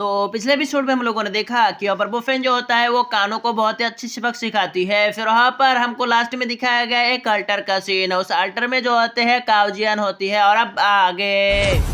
तो पिछले एपिसोड में हम लोगों ने देखा कि ओबरबोफेन जो होता है वो कानों को बहुत ही अच्छी सबक सिखाती है। फिर वहां पर हमको लास्ट में दिखाया गया एक अल्टर का सीन। उस अल्टर में जो होते हैं काउजियन होती है। और अब आगे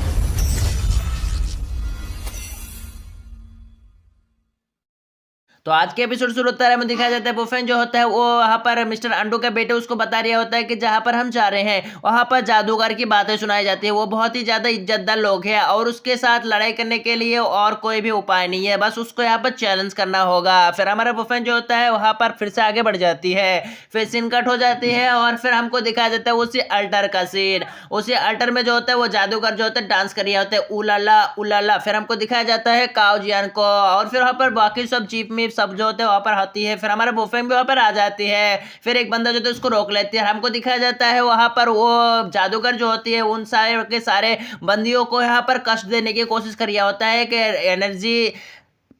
तो आज के एपिसोड शुरू होता है, हमें दिखाया जाता है बुफेन जो होता है वो वहां पर मिस्टर अंडू के बेटे उसको बता रहा होता है कि जहां पर हम जा रहे हैं वहां पर जादूगर की बातें सुनाई जाती है। वो बहुत ही ज्यादा इज्जतदार लोग हैं और उसके साथ लड़ाई करने के लिए और कोई भी उपाय नहीं है, बस उसको यहाँ पर चैलेंज करना होगा। फिर हमारा बुफेन जो होता है वहां पर फिर से आगे बढ़ जाती है। फिर सीन कट हो जाती है और फिर हमको दिखाया जाता है उसी अल्टर का सीन। उसी अल्टर में जो होता है वो जादूगर जो होता है डांस कर रहा होता है उलाला उलाला। फिर हमको दिखाया जाता है काउजियन को और फिर वहां पर बाकी सब जीप में सब जो होते हैं वहां पर आती है। फिर हमारे बुफेन भी वहां पर आ जाती है। फिर एक बंदा जो होता है उसको रोक लेती है। हमको दिखाया जाता है वहां पर वो जादूगर जो होती है उन सारे के सारे बंदियों को यहाँ पर कष्ट देने की कोशिश कर रहा होता है कि एनर्जी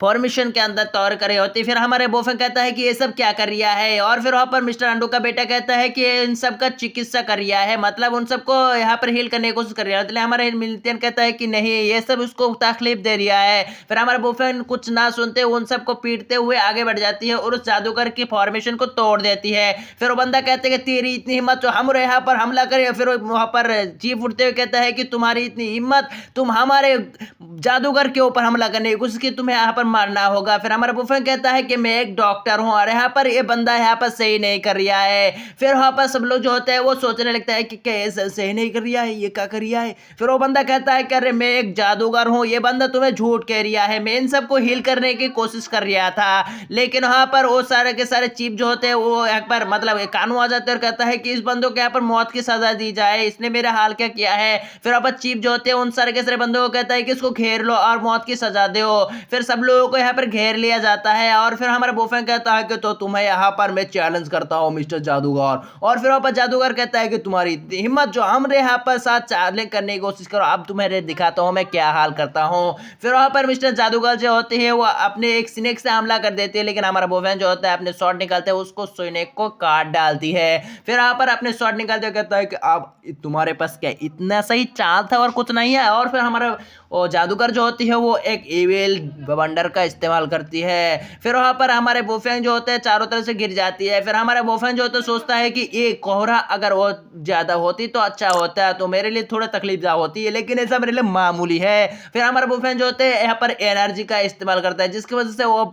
फॉर्मेशन के अंदर तौर करे होती। फिर हमारे बोफन कहता है कि ये सब क्या कर रिया है। और फिर वहां पर मिस्टर अंडू का बेटा कहता है कि इन सब का चिकित्सा कर रिया है, मतलब उन सबको यहाँ पर हील करने की कोशिश कर रहा है। इसलिए हमारे मिल्टियन कहता है कि नहीं, ये सब उसको तकलीफ दे रिया है। फिर हमारे बोफन कुछ ना सुनते उन सबको पीटते हुए आगे बढ़ जाती है और उस जादूगर की फॉर्मेशन को तोड़ देती है। फिर वो बंदा कहते हैं कि तेरी इतनी हिम्मत तो हम यहाँ पर हमला करें। फिर वहां पर चीफ उठते हुए कहता है कि तुम्हारी इतनी हिम्मत, तुम हमारे जादूगर के ऊपर हमला करने की कोशिश की, तुम्हें यहाँ पर मारना होगा। फिर हमारा बुफन कहता है कि मैं एक डॉक्टर हूँ और यहाँ पर ये बंदा यहाँ पर सही नहीं कर रहा है। फिर वहां पर सब लोग जो होते हैं वो सोचने लगता है कि क्या ये सही नहीं कर रहा है, ये क्या कर रहा है। फिर वो बंदा कहता है कि अरे मैं एक जादूगर हूँ, ये बंदा तुम्हें झूठ कह रहा है, मैं इन सबको हील करने की कोशिश कर रहा था। लेकिन वहां पर वो सारे के सारे चीफ जो होते हैं वो एक बार मतलब कानून आ जाते हैं और कहता है कि इस बंदों को यहाँ पर मौत की सजा दी जाए, इसने मेरा हाल क्या किया है। फिर वहां पर चीफ जो होते हैं उन सारे के सारे बंदों को कहता है कि इसको घेर लो और मौत की सजा दो। फिर सब लोगों को यहाँ पर घेर लिया जाता है और फिर हमारा बुफेन कहता है कि तो तुम्हें यहाँ पर मैं चैलेंज करता हूँ मिस्टर जादूगर। और फिर वहां पर जादूगर कहता है कि तुम्हारी इतनी हिम्मत जो हमरे यहाँ पर साथ चैलेंज करने की कोशिश करो, अब तुम्हें दिखाता हूँ मैं क्या हाल करता हूँ। फिर वहां पर मिस्टर जादूगर जो होते हैं वो अपने एक स्नेक से हमला कर देती है, लेकिन हमारा बुफेन जो होता है अपने शॉट निकालते हैं उसको स्नेक को काट डालती है। फिर वहां पर अपने शॉट निकालते हुए कहता है कि अब तुम्हारे पास क्या इतना सही चाल था और कुछ नहीं है। और फिर हमारा वो जादूगर जो होती है वो एक इविल बवंडर का इस्तेमाल करती है। फिर वहां पर हमारे बोफेंग जो होते हैं चारों तरफ से गिर जाती है। फिर हमारा बोफेंग जो होता है सोचता है कि ये कोहरा अगर वो ज्यादा होती तो अच्छा होता है, तो मेरे लिए थोड़ा तकलीफ जा होती है, लेकिन ऐसा मेरे लिए मामूली है। फिर हमारा बोफेंग जो होते हैं यहाँ पर एनर्जी का इस्तेमाल करता है, जिसकी वजह से वो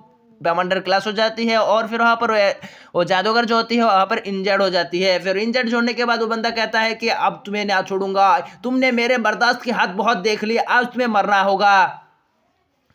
बवंडर क्लास हो जाती है। और फिर वहां पर वो जादूगर जो होती है वहां पर इंजर्ड हो जाती है। फिर इंजर्ड छोड़ने के बाद वो बंदा कहता है कि अब तुम्हें ना छोड़ूंगा, तुमने मेरे बर्दाश्त की हद बहुत देख ली, आज तुम्हें मरना होगा।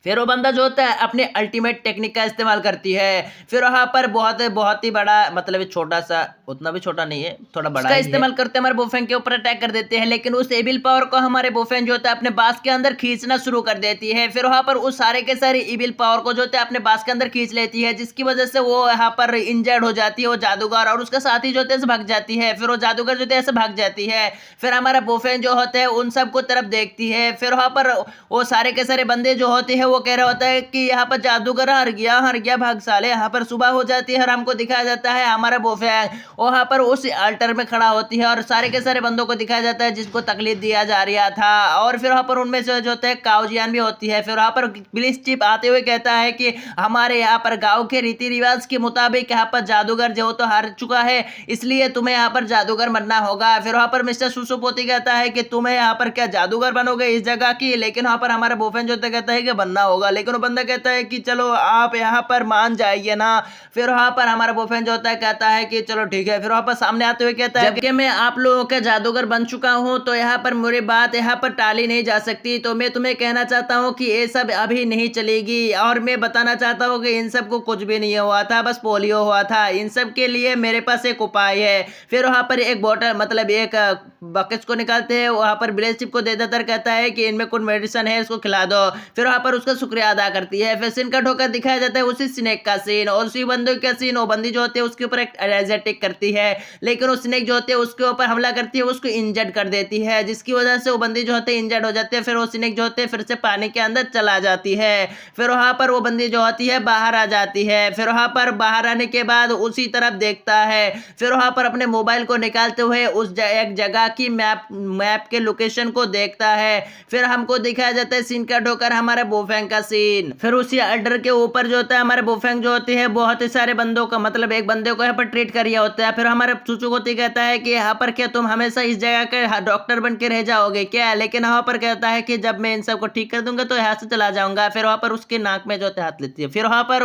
फिर वो बंदा जो होता है अपने अल्टीमेट टेक्निक का इस्तेमाल करती है। फिर वहां पर बहुत ही बड़ा मतलब छोटा सा, उतना भी छोटा नहीं है, थोड़ा बड़ा ही इस्तेमाल करते हैं, हमारे बोफेन के ऊपर अटैक कर देते हैं। लेकिन उस एविल पावर को हमारे बोफेन जो होता है अपने बास के अंदर खींचना शुरू कर देती है। फिर वहां पर उस सारे के सारे इविल पावर को जो होता है अपने बास के अंदर खींच लेती है, जिसकी वजह से वो यहाँ पर इंजर्ड हो जाती है वो जादूगर, और उसका साथी जो होता है भाग जाती है। फिर वो जादूगर जो होता है ऐसे भाग जाती है। फिर हमारा बोफेन जो होता है उन सबको तरफ देखती है। फिर वहां पर वो सारे के सारे बंदे जो होते हैं वो कह रहा होता है कि यहाँ पर जादूगर हार गया भाग साले। यहाँ पर सुबह हो जाती है और हमको दिखाया जाता है हमारा बोफेन वहां पर उस अल्टर में खड़ा होती है और सारे के सारे बंदों को दिखाया जाता है जिसको तकलीफ दिया जा रहा था। और फिर वहां पर उनमें से जो होता है काउजियन भी होती है। फिर वहां पर पुलिस चीफ आते हुए कहता है कि हमारे यहाँ पर गांव के रीति रिवाज के मुताबिक यहाँ पर जादूगर जो तो हार चुका है, इसलिए तुम्हें यहाँ पर जादूगर बनना होगा। फिर वहां पर मिस्टर सुसुपोती कहता है कि तुम्हें यहाँ पर क्या जादूगर बनोगे इस जगह की, लेकिन वहां पर हमारा बोफेन जो कहता है कि बनना होगा। लेकिन वो बंदा कहता है कि चलो आप यहाँ पर मान जाइए ना। फिर वहां पर हमारा बोफेन जो होता है कहता है कि चलो ठीक है। फिर वहां पर सामने आते हुए कहता है कि मैं आप लोगों का जादूगर बन चुका हूं, तो यहाँ पर मेरी बात यहाँ पर टाली नहीं जा सकती। तो मैं तुम्हें कहना चाहता हूँ कि ये सब अभी नहीं चलेगी, और मैं बताना चाहता हूँ कि इन सब को कुछ भी नहीं हुआ था, बस पोलियो हुआ था। इन सब के लिए मेरे पास एक उपाय है। फिर वहां पर एक बोतल मतलब एक बकेट को निकालते हैं, वहां पर विलेज चिप को दे देता कहता है कि इनमें कुछ मेडिसिन है, इसको खिला दो। फिर वहां पर उसका शुक्रिया अदा करती है। फिर सीन कट होकर दिखाया जाता है उसी स्नेक का सीन और उसी बंदे का सीन। वो बंदी जो होती है उसके ऊपर एक एनर्जेटिक करती है, लेकिन वो स्नेक जो होते है उसके ऊपर हमला करती है, उसको इंजर्ड कर देती है, जिसकी वजह से वो बंदी जो होते है इंजर्ड हो जाते हैं। फिर वो स्नेक जो होते है फिर से पानी के अंदर चला जाती है। फिर वहां पर वो बंदी जो होती है बाहर आ जाती है। फिर वहां पर बाहर आने के बाद उसी तरफ देखता है। फिर वहां पर अपने मोबाइल को निकालते हुए उस एक जगह की मैप के लोकेशन को देखता है। फिर हमको दिखाया जाता है सीन कट होकर हमारे बोफेन बुफेंग का सीन। फिर उसी अल्टर के ऊपर जो होता है हमारे बुफेंग जो होती है बहुत ही सारे बंदों का मतलब एक बंदे को यहाँ पर ट्रीट कर रहा होता है। फिर हमारे चुचुकोती कहता है कि यहाँ पर क्या तुम हमेशा इस जगह के डॉक्टर बन के रह जाओगे क्या, लेकिन वहां पर कहता है कि जब मैं इन सबको ठीक कर दूंगा तो यहाँ से चला जाऊंगा। फिर वहां पर उसके नाक में जो होता है हाथ लेती है। फिर वहां पर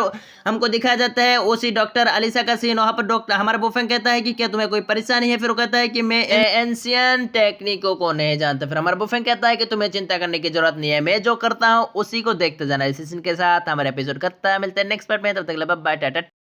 हमको दिखाया जाता है उसी डॉक्टर अलीसा का सीन। वहां पर डॉक्टर हमारा बुफेंग कहता है कि क्या तुम्हें कोई परेशानी है, फिर वो कहता है कि मैं एंशियन टेक्निकों को नहीं जानता। फिर हमारा बुफेंग कहता है कि तुम्हें चिंता करने की जरूरत नहीं है, मैं जो करता हूँ उसी को देखते जाना। इसी सीन के साथ हमारा एपिसोड करता है, मिलते हैं नेक्स्ट पार्ट में, तब तक के लिए बाय बाय टाटा।